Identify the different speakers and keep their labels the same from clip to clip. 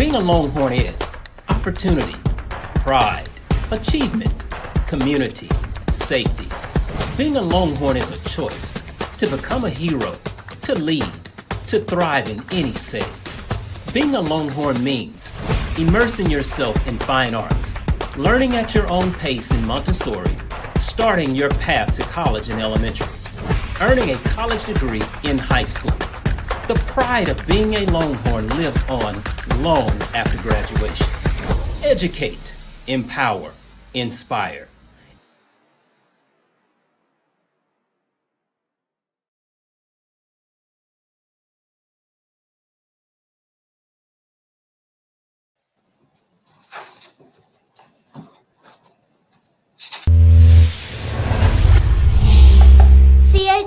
Speaker 1: Being a Longhorn is opportunity, pride, achievement, community, safety. Being a Longhorn is a choice to become a hero, to lead, to thrive in any setting. Being a Longhorn means immersing yourself in fine arts, learning at your own pace in Montessori, starting your path to college in elementary, earning a college degree in high school. The pride of being a Longhorn lives on long after graduation. Educate, empower, inspire.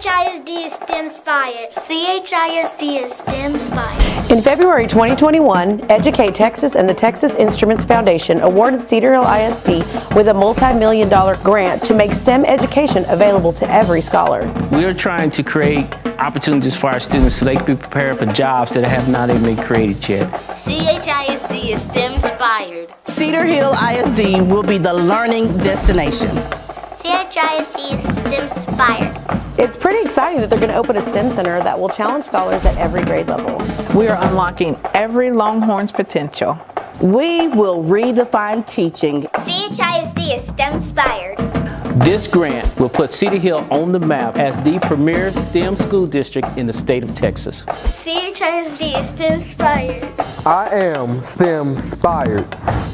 Speaker 2: CHISD is STEMspired. CHISD is STEMspired.
Speaker 3: In February 2021, Educate Texas and the Texas Instruments Foundation awarded Cedar Hill ISD with a multi-million-dollar grant to make STEM education available to every scholar.
Speaker 4: We are trying to create opportunities for our students so they can be prepared for jobs that have not even been created yet.
Speaker 2: CHISD is STEMspired.
Speaker 5: Cedar Hill ISD will be the learning destination.
Speaker 2: CHISD is STEMspired.
Speaker 3: It's pretty exciting that they're going to open a STEM center that will challenge scholars at every grade level.
Speaker 6: We are unlocking every Longhorn's potential.
Speaker 5: We will redefine teaching.
Speaker 2: CHISD is STEMspired.
Speaker 4: This grant will put Cedar Hill on the map as the premier STEM school district in the state of Texas.
Speaker 2: CHISD is STEMspired.
Speaker 7: I am STEMspired.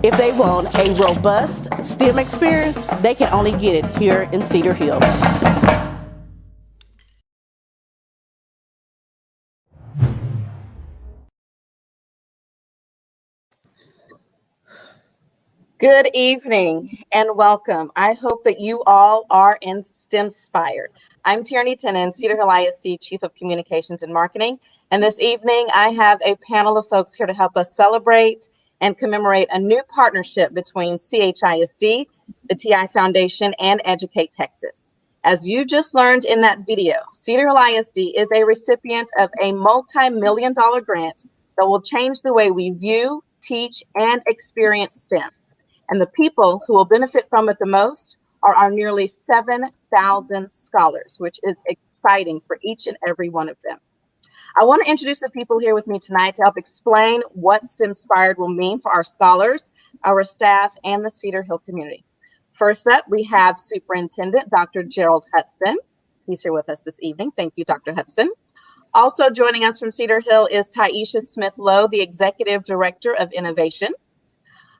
Speaker 5: If they want a robust STEM experience, they can only get it here in Cedar Hill.
Speaker 8: Good evening and welcome. I hope that you all are in STEMspired. I'm Tierney Tennant, Cedar Hill ISD Chief of Communications and Marketing, and this evening I have a panel of folks here to help us celebrate and commemorate a new partnership between CHISD, the TI Foundation, and Educate Texas. As you just learned in that video, Cedar Hill ISD is a recipient of a multi-million-dollar grant that will change the way we view, teach, and experience STEM. And the people who will benefit from it the most are our nearly 7,000 scholars, which is exciting for each and every one of them. I want to introduce the people here with me tonight to help explain what STEMspired will mean for our scholars, our staff, and the Cedar Hill community. First up, we have Superintendent Dr. Gerald Hudson. He's here with us this evening. Thank you, Dr. Hudson. Also joining us from Cedar Hill is Taisha Smith-Lowe, the Executive Director of Innovation.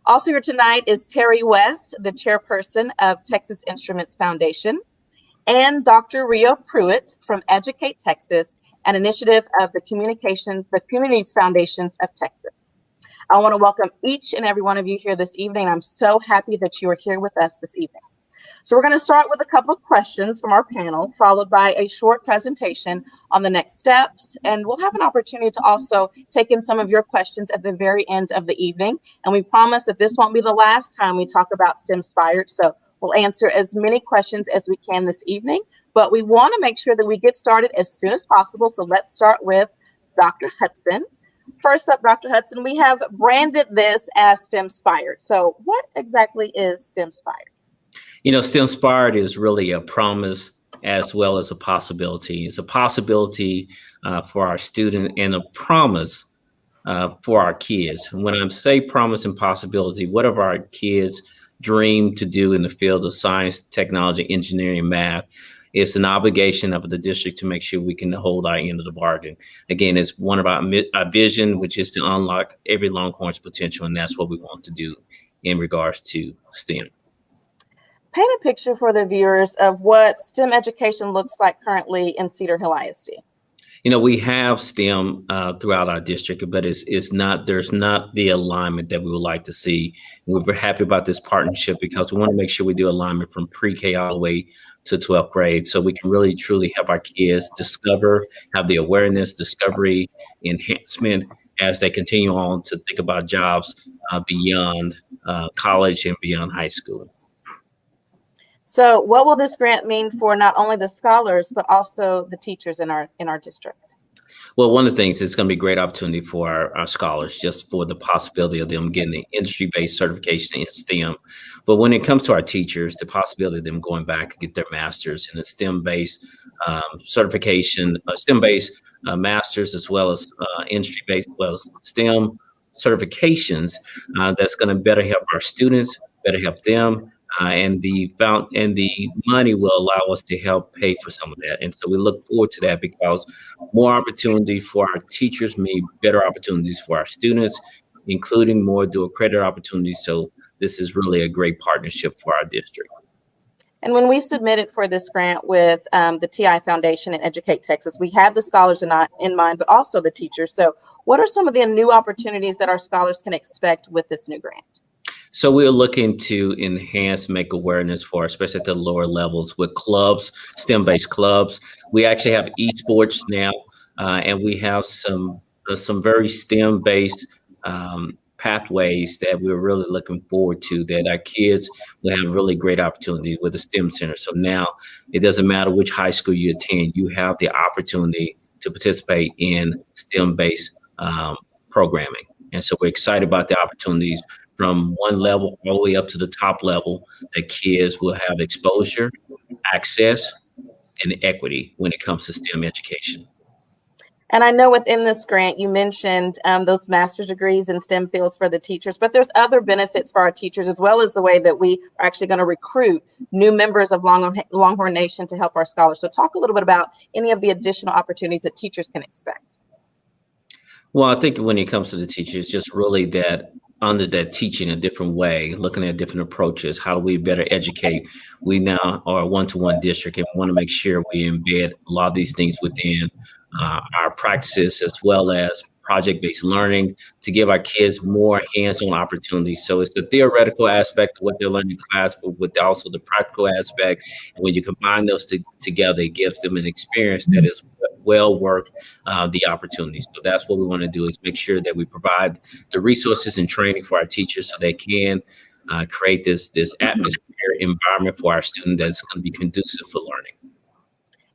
Speaker 8: Also here tonight is Terry West, the Chairperson of Texas Instruments Foundation, and Dr. Rio Pruitt from Educate Texas, an initiative of the Communities Foundations of Texas. I want to welcome each and every one of you here this evening. I'm so happy that you are here with us this evening. So we're going to start with a couple of questions from our panel, followed by a short presentation on the next steps. And we'll have an opportunity to also take in some of your questions at the very end of the evening. And we promise that this won't be the last time we talk about STEMspired. So we'll answer as many questions as we can this evening, but we want to make sure that we get started as soon as possible. So let's start with Dr. Hudson. First up, Dr. Hudson, we have branded this as STEMspired. So what exactly is STEMspired?
Speaker 9: You know, STEMspired is really a promise as well as a possibility. It's a possibility for our student and a promise for our kids. When I say promise and possibility, whatever our kids dream to do in the field of science, technology, engineering, math, it's an obligation of the district to make sure we can hold our end of the bargain. Again, it's one of our vision, which is to unlock every Longhorn's potential, and that's what we want to do in regards to STEM.
Speaker 8: Paint a picture for the viewers of what STEM education looks like currently in Cedar Hill ISD.
Speaker 9: You know, we have STEM throughout our district, but there's not the alignment that we would like to see. We're happy about this partnership because we want to make sure we do alignment from pre-K all the way to 12th grade, so we can really truly help our kids discover, have the awareness, discovery, enhancement as they continue on to think about jobs beyond college and beyond high school.
Speaker 8: So what will this grant mean for not only the scholars, but also the teachers in our district?
Speaker 9: Well, one of the things, it's going to be a great opportunity for our scholars, just for the possibility of them getting the industry-based certification in STEM. But when it comes to our teachers, the possibility of them going back and get their master's in a STEM-based certification, STEM-based masters, as well as industry-based, well as STEM certifications, that's going to better help our students, better help them, and the money will allow us to help pay for some of that. And so we look forward to that, because more opportunity for our teachers mean better opportunities for our students, including more dual credit opportunities. So this is really a great partnership for our district.
Speaker 8: And when we submitted for this grant with the TI Foundation and Educate Texas, we had the scholars in mind, but also the teachers. So what are some of the new opportunities that our scholars can expect with this new grant?
Speaker 9: So we're looking to enhance, make awareness for, especially at the lower levels, with clubs, STEM-based clubs. We actually have esports now, and we have some very STEM-based pathways that we're really looking forward to, that our kids will have really great opportunity with the STEM Center. So now it doesn't matter which high school you attend, you have the opportunity to participate in STEM-based programming. And so we're excited about the opportunities from one level all the way up to the top level, that kids will have exposure, access, and equity when it comes to STEM education.
Speaker 8: And I know within this grant, you mentioned those master's degrees in STEM fields for the teachers, but there's other benefits for our teachers, as well as the way that we are actually going to recruit new members of Longhorn Nation to help our scholars. So talk a little bit about any of the additional opportunities that teachers can expect.
Speaker 9: Well, I think when it comes to the teachers, just really that under that teaching a different way, looking at different approaches, how do we better educate? We now are a one-to-one district and want to make sure we embed a lot of these things within our practices, as well as project-based learning, to give our kids more hands-on opportunities. So it's the theoretical aspect of what they're learning in class, but with also the practical aspect. And when you combine those together, it gives them an experience that is well worth the opportunity. So that's what we want to do, is make sure that we provide the resources and training for our teachers so they can create this atmosphere environment for our students that's going to be conducive for learning.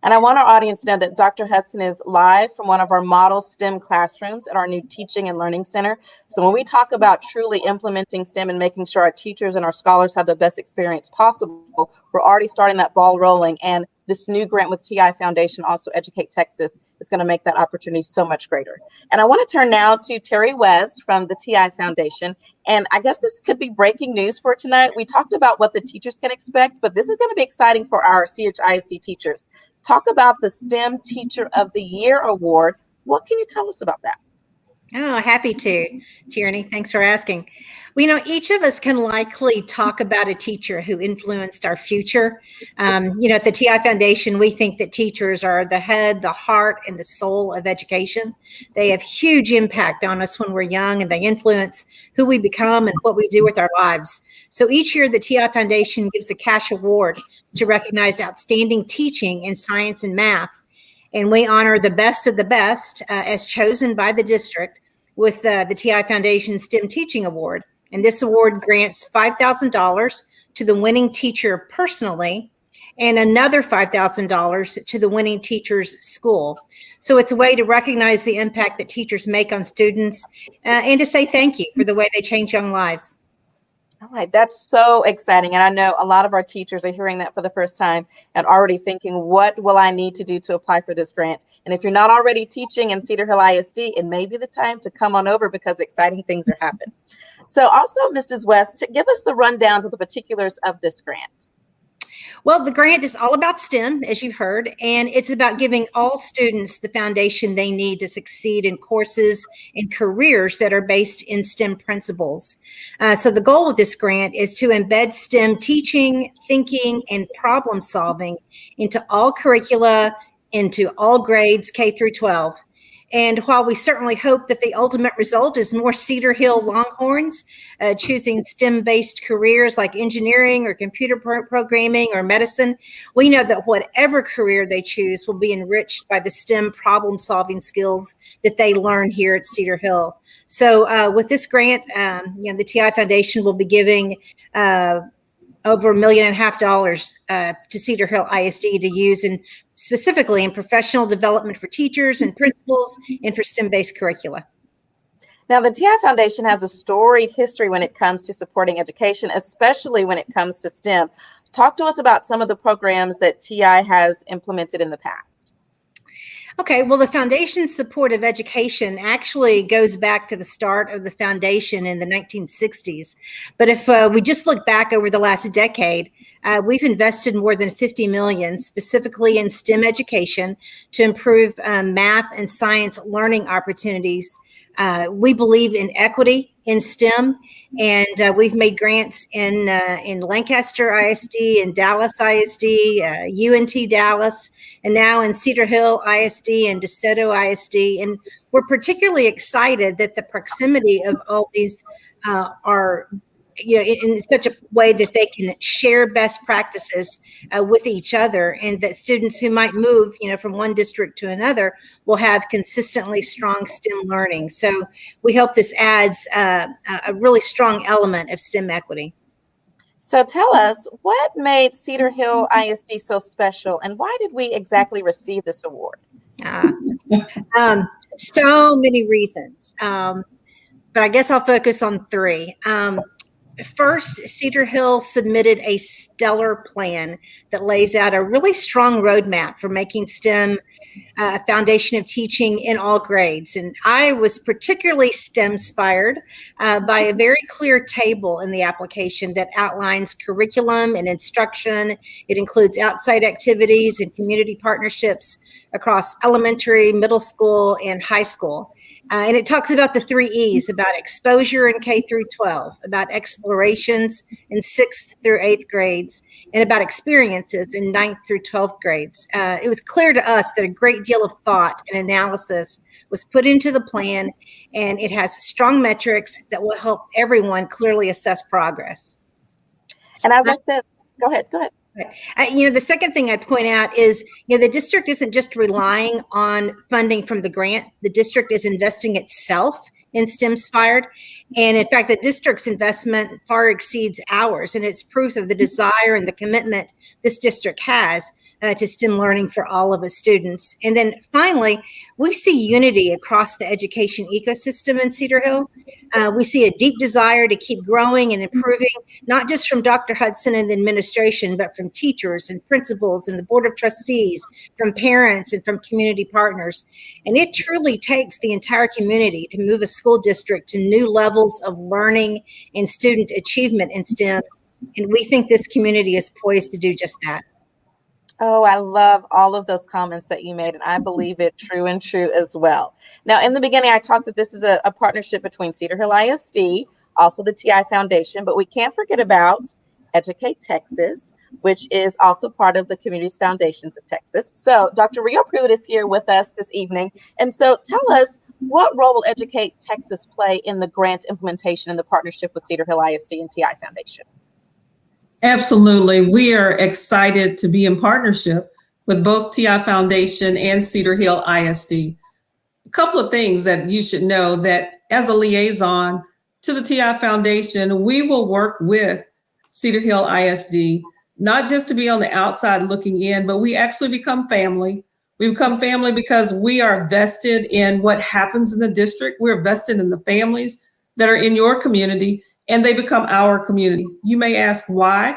Speaker 8: And I want our audience to know that Dr. Hudson is live from one of our model STEM classrooms at our new Teaching and Learning Center. So when we talk about truly implementing STEM and making sure our teachers and our scholars have the best experience possible, we're already starting that ball rolling. And this new grant with TI Foundation, also Educate Texas, is going to make that opportunity so much greater. And I want to turn now to Terry West from the TI Foundation. And I guess this could be breaking news for tonight. We talked about what the teachers can expect, but this is going to be exciting for our CHISD teachers. Talk about the STEM Teacher of the Year Award. What can you tell us about that?
Speaker 10: Oh, happy to, Tierney. Thanks for asking. Well, each of us can likely talk about a teacher who influenced our future. At the TI Foundation, we think that teachers are the head, the heart, and the soul of education. They have huge impact on us when we're young, and they influence who we become and what we do with our lives. So each year, the TI Foundation gives a cash award to recognize outstanding teaching in science and math. And we honor the best of the best as chosen by the district with the TI Foundation STEM Teaching Award. And this award grants $5,000 to the winning teacher personally, and another $5,000 to the winning teacher's school. So it's a way to recognize the impact that teachers make on students and to say thank you for the way they change young lives.
Speaker 8: All right, that's so exciting. And I know a lot of our teachers are hearing that for the first time and already thinking, what will I need to do to apply for this grant? And if you're not already teaching in Cedar Hill ISD, it may be the time to come on over, because exciting things are happening. So also, Mrs. West, to give us the rundowns of the particulars of this grant.
Speaker 10: Well, the grant is all about STEM, as you've heard, and it's about giving all students the foundation they need to succeed in courses and careers that are based in STEM principles. So the goal of this grant is to embed STEM teaching, thinking, and problem solving into all curricula, into all grades K through 12. And while we certainly hope that the ultimate result is more Cedar Hill Longhorns choosing STEM-based careers like engineering or computer programming or medicine, we know that whatever career they choose will be enriched by the STEM problem-solving skills that they learn here at Cedar Hill. So with this grant, the TI Foundation will be giving over $1.5 million to Cedar Hill ISD to use in specifically in professional development for teachers and principals and for STEM-based curricula.
Speaker 8: Now, the TI Foundation has a storied history when it comes to supporting education, especially when it comes to STEM. Talk to us about some of the programs that TI has implemented in the past.
Speaker 10: Okay, well, the foundation's support of education actually goes back to the start of the foundation in the 1960s. But if we just look back over the last decade, we've invested more than $50 million specifically in STEM education to improve math and science learning opportunities. We believe in equity in STEM, and we've made grants in Lancaster ISD, in Dallas ISD, UNT Dallas, and now in Cedar Hill ISD and DeSoto ISD. And we're particularly excited that the proximity of all these are in such a way that they can share best practices with each other, and that students who might move, from one district to another will have consistently strong STEM learning. So we hope this adds a really strong element of STEM equity.
Speaker 8: So tell us, what made Cedar Hill ISD so special, and why did we exactly receive this award?
Speaker 10: So many reasons, but I guess I'll focus on three. First, Cedar Hill submitted a stellar plan that lays out a really strong roadmap for making STEM a foundation of teaching in all grades. And I was particularly STEMspired by a very clear table in the application that outlines curriculum and instruction. It includes outside activities and community partnerships across elementary, middle school, and high school. And it talks about the 3 E's, about exposure in K through 12, about explorations in 6th through 8th grades, and about experiences in 9th through 12th grades. It was clear to us that a great deal of thought and analysis was put into the plan, and it has strong metrics that will help everyone clearly assess progress.
Speaker 8: And as I said, go ahead.
Speaker 10: The second thing I'd point out is, the district isn't just relying on funding from the grant. The district is investing itself in STEMspired. And in fact, the district's investment far exceeds ours. And it's proof of the desire and the commitment this district has to STEM learning for all of its students. And then finally, we see unity across the education ecosystem in Cedar Hill. We see a deep desire to keep growing and improving, not just from Dr. Hudson and the administration, but from teachers and principals and the board of trustees, from parents and from community partners. And it truly takes the entire community to move a school district to new levels of learning and student achievement in STEM. And we think this community is poised to do just that.
Speaker 8: Oh, I love all of those comments that you made, and I believe it true as well. Now, in the beginning, I talked that this is a partnership between Cedar Hill ISD, also the TI Foundation, but we can't forget about Educate Texas, which is also part of the Communities Foundations of Texas. So Dr. Rio Pruitt is here with us this evening. And so tell us, what role will Educate Texas play in the grant implementation and the partnership with Cedar Hill ISD and TI Foundation?
Speaker 11: Absolutely. We are excited to be in partnership with both TI Foundation and Cedar Hill ISD. A couple of things that you should know: that as a liaison to the TI Foundation, we will work with Cedar Hill ISD, not just to be on the outside looking in, but we actually become family. We become family because we are vested in what happens in the district. We're vested in the families that are in your community, and they become our community. You may ask why?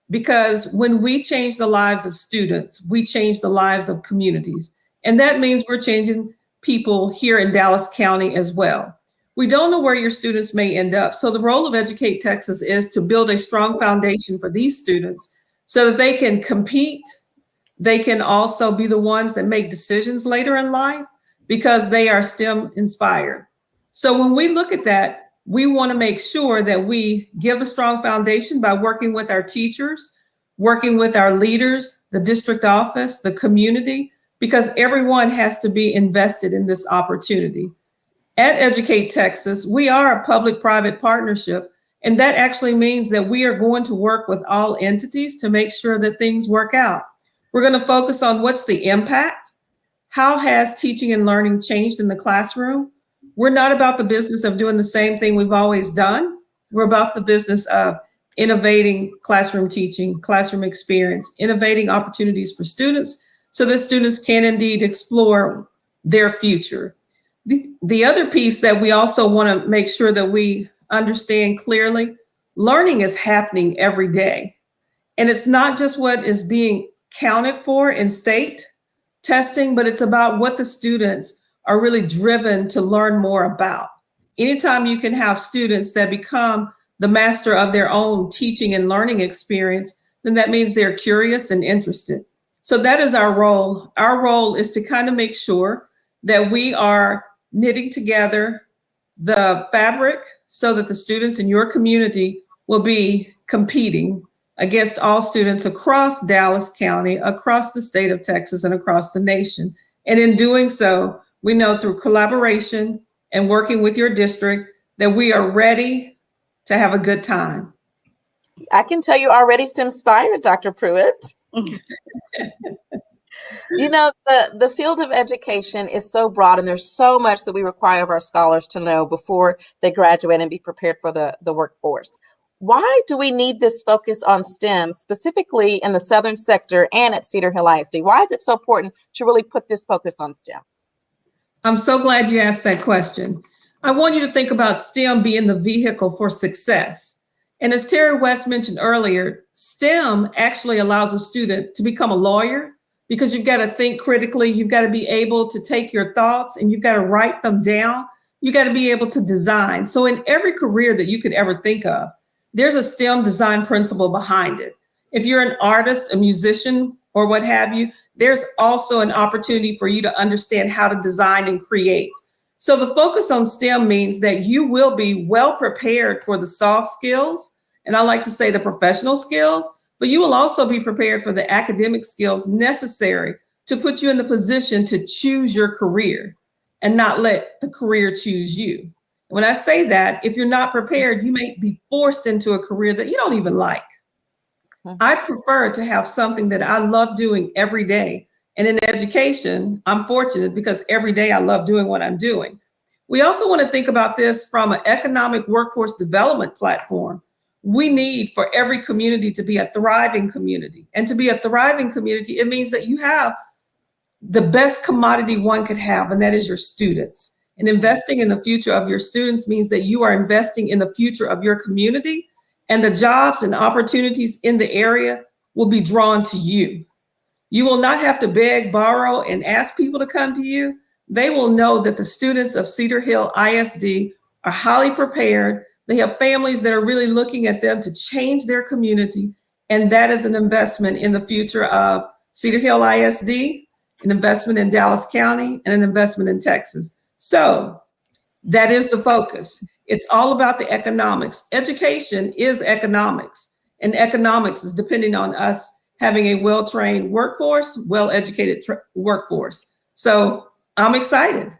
Speaker 11: Because when we change the lives of students, we change the lives of communities. And that means we're changing people here in Dallas County as well. We don't know where your students may end up. So the role of Educate Texas is to build a strong foundation for these students so that they can compete. They can also be the ones that make decisions later in life because they are STEM inspired. So when we look at that, we want to make sure that we give a strong foundation by working with our teachers, working with our leaders, the district office, the community, because everyone has to be invested in this opportunity. At Educate Texas, we are a public-private partnership, and that actually means that we are going to work with all entities to make sure that things work out. We're going to focus on what's the impact. How has teaching and learning changed in the classroom? We're not about the business of doing the same thing we've always done. We're about the business of innovating classroom teaching, classroom experience, innovating opportunities for students so that students can indeed explore their future. The other piece that we also want to make sure that we understand clearly, learning is happening every day. And it's not just what is being counted for in state testing, but it's about what the students are really driven to learn more about. Anytime you can have students that become the master of their own teaching and learning experience, then that means they're curious and interested. So that is our role. Our role is to kind of make sure that we are knitting together the fabric so that the students in your community will be competing against all students across Dallas County, across the state of Texas, and across the nation. And in doing so, we know through collaboration and working with your district that we are ready to have a good time.
Speaker 8: I can tell you already STEMspired, Dr. Pruitt. You know, the field of education is so broad, and there's so much that we require of our scholars to know before they graduate and be prepared for the workforce. Why do we need this focus on STEM, specifically in the Southern sector and at Cedar Hill ISD? Why is it so important to really put this focus on STEM?
Speaker 11: I'm so glad you asked that question. I want you to think about STEM being the vehicle for success. And as Terry West mentioned earlier, STEM actually allows a student to become a lawyer, because you've got to think critically. You've got to be able to take your thoughts and you've got to write them down. You got to be able to design. So in every career that you could ever think of, there's a STEM design principle behind it. If you're an artist, a musician, or what have you, there's also an opportunity for you to understand how to design and create. So the focus on STEM means that you will be well prepared for the soft skills, and I like to say the professional skills, but you will also be prepared for the academic skills necessary to put you in the position to choose your career and not let the career choose you. When I say that, if you're not prepared, you may be forced into a career that you don't even like. I prefer to have something that I love doing every day. And in education, I'm fortunate because every day I love doing what I'm doing. We also want to think about this from an economic workforce development platform. We need for every community to be a thriving community. And to be a thriving community, it means that you have the best commodity one could have, and that is your students. And investing in the future of your students means that you are investing in the future of your community, and the jobs and opportunities in the area will be drawn to you. You will not have to beg, borrow, and ask people to come to you. They will know that the students of Cedar Hill ISD are highly prepared. They have families that are really looking at them to change their community. And that is an investment in the future of Cedar Hill ISD, an investment in Dallas County, and an investment in Texas. So that is the focus. It's all about the economics. Education is economics, and economics is depending on us having a well-trained workforce, well-educated workforce. So I'm excited.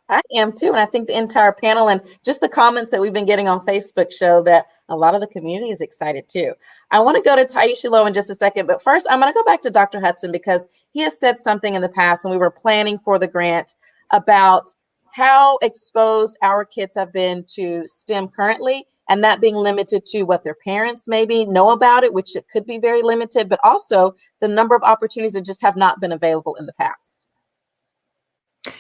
Speaker 8: I am too. And I think the entire panel and just the comments that we've been getting on Facebook show that a lot of the community is excited too. I want to go to Taisha Lowe in just a second, but first I'm going to go back to Dr. Hudson because he has said something in the past when we were planning for the grant about how exposed our kids have been to STEM currently, and that being limited to what their parents maybe know about it, which it could be very limited, but also the number of opportunities that just have not been available in the past.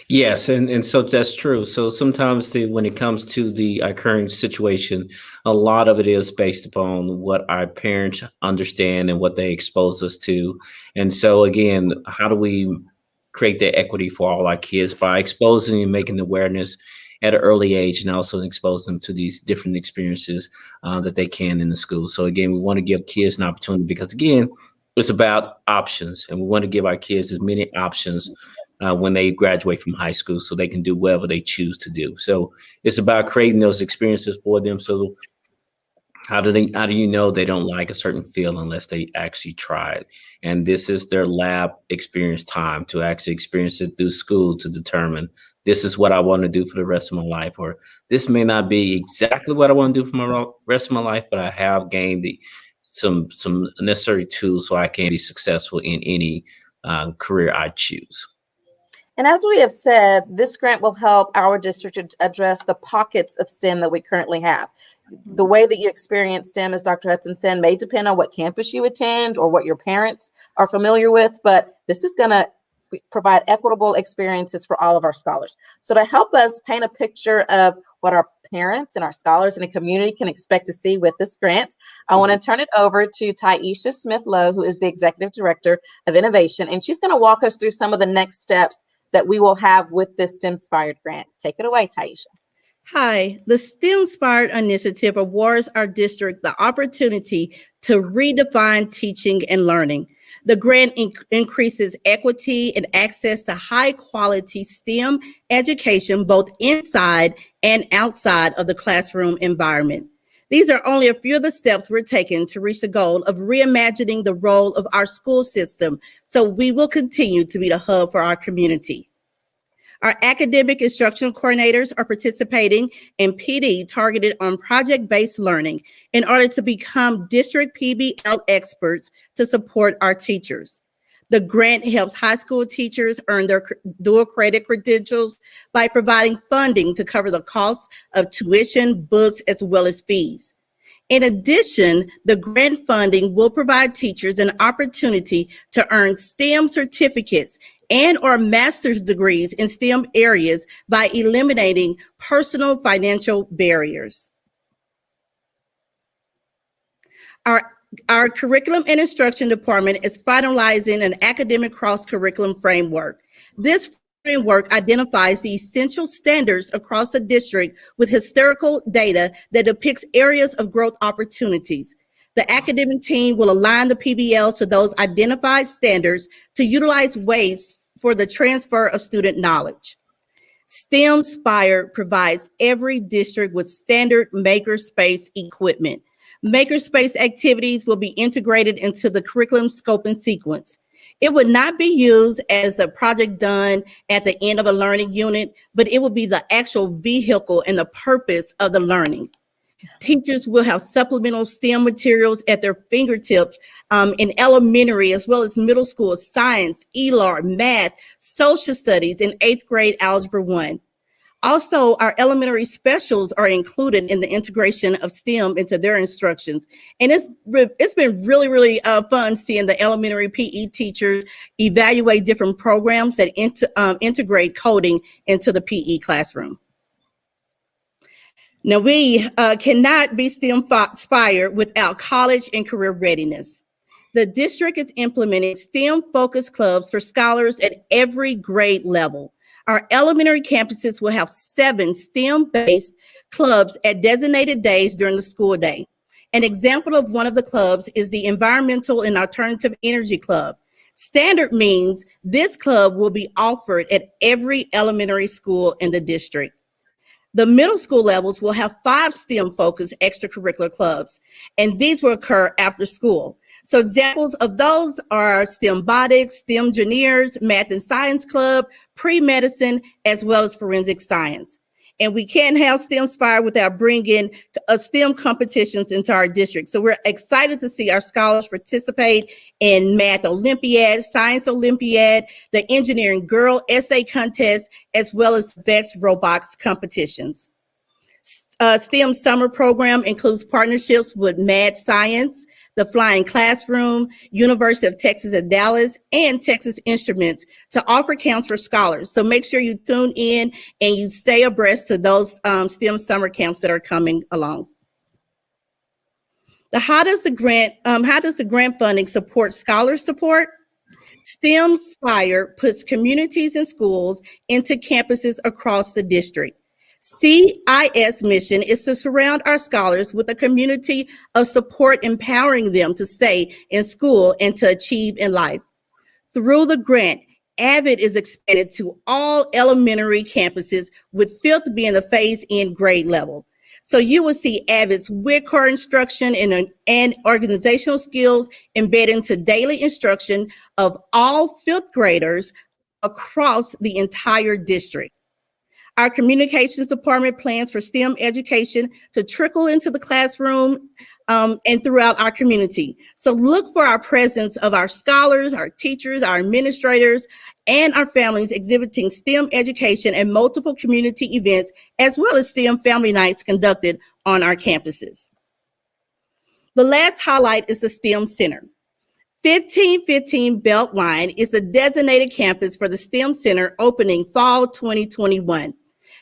Speaker 9: Yes, and so that's true. So sometimes when it comes to our current situation, a lot of it is based upon what our parents understand and what they expose us to. And so again, how do we create that equity for all our kids by exposing and making awareness at an early age, and also expose them to these different experiences that they can in the school. So again, we want to give kids an opportunity because again, it's about options, and we want to give our kids as many options when they graduate from high school so they can do whatever they choose to do. So it's about creating those experiences for them. So how do you know they don't like a certain field unless they actually try it? And this is their lab experience time to actually experience it through school to determine this is what I want to do for the rest of my life, or this may not be exactly what I want to do for my rest of my life, but I have gained some necessary tools so I can be successful in any career I choose.
Speaker 8: And as we have said, this grant will help our district address the pockets of STEM that we currently have. The way that you experience STEM, as Dr. Hudson said, may depend on what campus you attend or what your parents are familiar with, but This is going to provide equitable experiences for all of our scholars. So to help us paint a picture of what our parents and our scholars and the community can expect to see with this grant, I want to turn it over to Taisha Smith-Lowe, who is the Executive Director of Innovation, and she's going to walk us through some of the next steps that we will have with this STEMspired grant. Take it away, Taisha.
Speaker 12: Hi, the STEMspired initiative awards our district the opportunity to redefine teaching and learning. The grant increases equity and access to high quality STEM education, both inside and outside of the classroom environment. These are only a few of the steps we're taking to reach the goal of reimagining the role of our school system, so we will continue to be the hub for our community. Our academic instructional coordinators are participating in PD targeted on project-based learning in order to become district PBL experts to support our teachers. The grant helps high school teachers earn their dual credit credentials by providing funding to cover the cost of tuition, books, as well as fees. In addition, the grant funding will provide teachers an opportunity to earn STEM certificates and or master's degrees in STEM areas by eliminating personal financial barriers. Our curriculum and instruction department is finalizing an academic cross-curriculum framework. This framework identifies the essential standards across the district with historical data that depicts areas of growth opportunities. The academic team will align the PBLs to those identified standards to utilize ways for the transfer of student knowledge. STEMspired provides every district with standard makerspace equipment. Makerspace activities will be integrated into the curriculum scope and sequence. It would not be used as a project done at the end of a learning unit, but it will be the actual vehicle and the purpose of the learning. Teachers will have supplemental STEM materials at their fingertips in elementary as well as middle school science, ELAR, math, social studies, and 8th grade Algebra 1. Also, our elementary specials are included in the integration of STEM into their instructions. And it's been really fun seeing the elementary PE teachers evaluate different programs that integrate coding into the PE classroom. Now, we cannot be STEMspired without college and career readiness. The district is implementing STEM-focused clubs for scholars at every grade level. Our elementary campuses will have 7 STEM-based clubs at designated days during the school day. An example of one of the clubs is the Environmental and Alternative Energy Club. Standard means this club will be offered at every elementary school in the district. The middle school levels will have 5 STEM-focused extracurricular clubs, and these will occur after school. So examples of those are STEMbotics, STEM Engineers, Math and Science Club, Pre-Medicine, as well as Forensic Science. And we can't have STEMspired without bringing STEM competitions into our district. So we're excited to see our scholars participate in Math Olympiad, Science Olympiad, the Engineering Girl Essay Contest, as well as VEX Robotics competitions. STEM Summer Program includes partnerships with Mad Science, the Flying Classroom, University of Texas at Dallas, and Texas Instruments to offer camps for scholars. So make sure you tune in and you stay abreast to those STEM summer camps that are coming along. How does the grant funding support scholar support? STEMspired puts communities and schools into campuses across the district. CIS mission is to surround our scholars with a community of support, empowering them to stay in school and to achieve in life. Through the grant, AVID is expanded to all elementary campuses, with 5th being the phase-in grade level. So you will see AVID's WICAR instruction and organizational skills embedded into daily instruction of all 5th graders across the entire district. Our communications department plans for STEM education to trickle into the classroom and throughout our community. So look for our presence of our scholars, our teachers, our administrators, and our families exhibiting STEM education at multiple community events, as well as STEM family nights conducted on our campuses. The last highlight is the STEM Center. 1515 Beltline is the designated campus for the STEM Center opening fall 2021.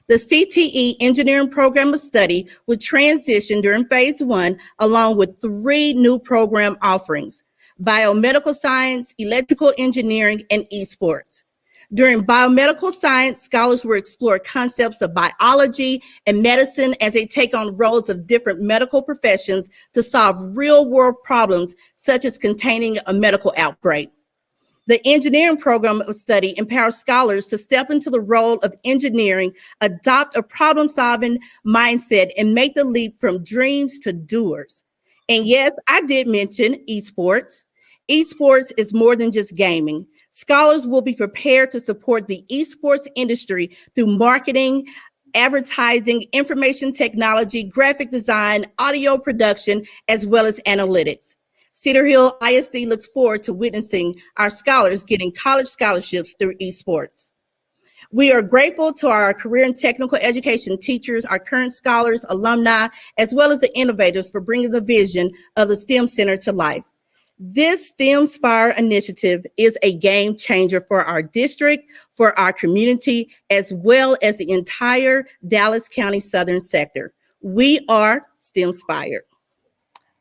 Speaker 12: The CTE Engineering Program of Study will transition during Phase 1 along with 3 new program offerings: biomedical science, electrical engineering, and esports. During biomedical science, scholars will explore concepts of biology and medicine as they take on roles of different medical professions to solve real-world problems such as containing a medical outbreak. The engineering program of study empowers scholars to step into the role of engineering, adopt a problem-solving mindset, and make the leap from dreams to doers. And yes, I did mention esports. Esports is more than just gaming. Scholars will be prepared to support the esports industry through marketing, advertising, information technology, graphic design, audio production, as well as analytics. Cedar Hill ISD looks forward to witnessing our scholars getting college scholarships through esports. We are grateful to our career and technical education teachers, our current scholars, alumni, as well as the innovators for bringing the vision of the STEM Center to life. This STEMspired initiative is a game changer for our district, for our community, as well as the entire Dallas County Southern sector. We are STEMspired.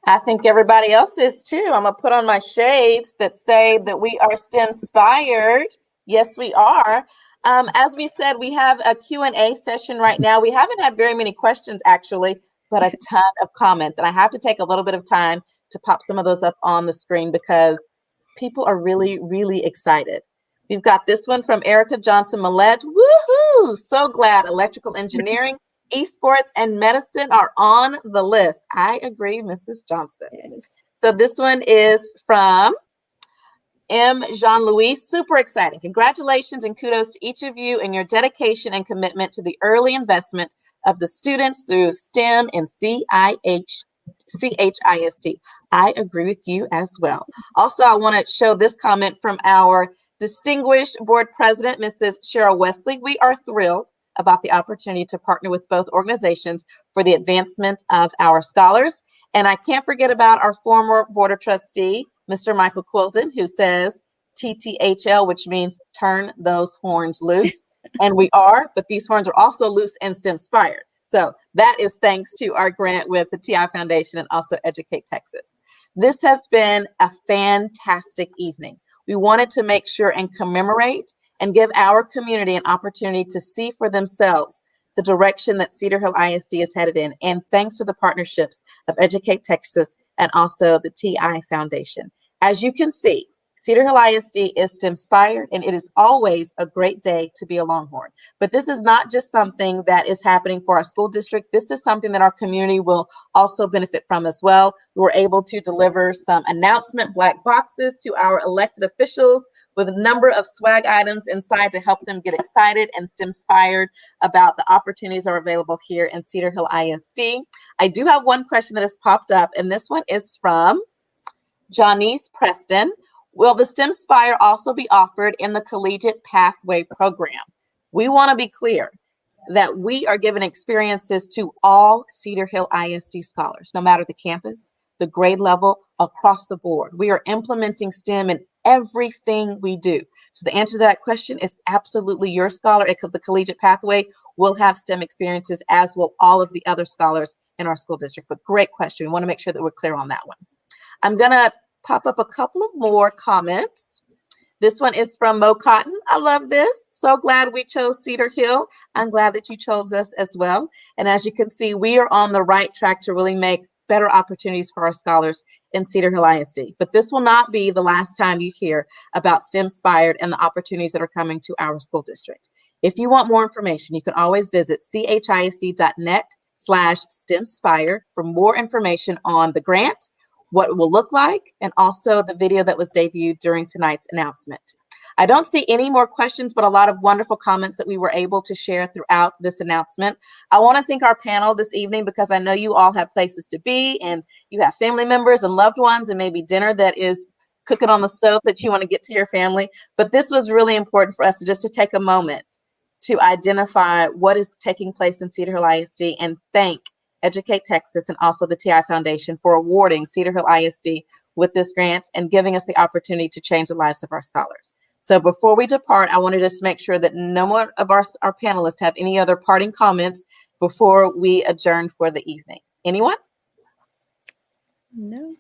Speaker 8: I think everybody else is too. I'm gonna put on my shades that say that we are STEMspired. Yes, we are. As we said, we have a Q&A session right now. We haven't had very many questions actually, but a ton of comments. And I have to take a little bit of time to pop some of those up on the screen because people are really, really excited. We've got this one from Erica Johnson Millette. Woohoo! So glad electrical engineering, esports, and medicine are on the list. I agree, Mrs. Johnson. Yes. So this one is from M. Jean-Louis. Super exciting. Congratulations and kudos to each of you and your dedication and commitment to the early investment of the students through STEM and CHISD. I agree with you as well. Also, I want to show this comment from our distinguished board president, Mrs. Cheryl Wesley. We are thrilled about the opportunity to partner with both organizations for the advancement of our scholars. And I can't forget about our former board of trustee, Mr. Michael Quilton, who says TTHL, which means turn those horns loose. And we are, but these horns are also loose and STEMspired. So that is thanks to our grant with the TI Foundation and also Educate Texas. This has been a fantastic evening. We wanted to make sure and commemorate and give our community an opportunity to see for themselves the direction that Cedar Hill ISD is headed in. And thanks to the partnerships of Educate Texas and also the TI Foundation. As you can see, Cedar Hill ISD is STEMspired, and it is always a great day to be a Longhorn. But this is not just something that is happening for our school district. This is something that our community will also benefit from as well. We were able to deliver some announcement black boxes to our elected officials with a number of swag items inside to help them get excited and STEMspired about the opportunities that are available here in Cedar Hill ISD. I do have one question that has popped up, and this one is from Janice Preston. Will the STEMspired also be offered in the Collegiate Pathway Program? We want to be clear that we are giving experiences to all Cedar Hill ISD scholars, no matter the campus, the grade level, across the board. We are implementing STEM in everything we do. So the answer to that question is absolutely your scholar at the Collegiate Pathway will have STEM experiences, as will all of the other scholars in our school district. But great question. We want to make sure that we're clear on that one. I'm going to pop up a couple of more comments. This one is from Mo Cotton. I love this. So glad we chose Cedar Hill. I'm glad that you chose us as well. And as you can see, we are on the right track to really make better opportunities for our scholars in Cedar Hill ISD. But this will not be the last time you hear about STEMspired and the opportunities that are coming to our school district. If you want more information, you can always visit chisd.net/STEMspired for more information on the grant, what it will look like, and also the video that was debuted during tonight's announcement. I don't see any more questions, but a lot of wonderful comments that we were able to share throughout this announcement. I want to thank our panel this evening because I know you all have places to be and you have family members and loved ones and maybe dinner that is cooking on the stove that you want to get to your family. But this was really important for us to take a moment to identify what is taking place in Cedar Hill ISD and thank Educate Texas and also the TI Foundation for awarding Cedar Hill ISD with this grant and giving us the opportunity to change the lives of our scholars. So before we depart, I want to just make sure that no one of our panelists have any other parting comments before we adjourn for the evening. Anyone?
Speaker 12: No.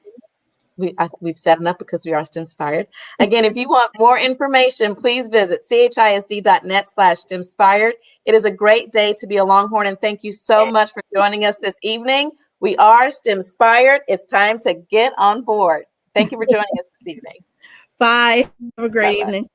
Speaker 8: We've set enough because we are STEMspired. Again, if you want more information, please visit chisd.net/STEMspired. It is a great day to be a Longhorn, and thank you so much for joining us this evening. We are STEMspired. It's time to get on board. Thank you for joining us this evening.
Speaker 12: Bye. Have a great evening.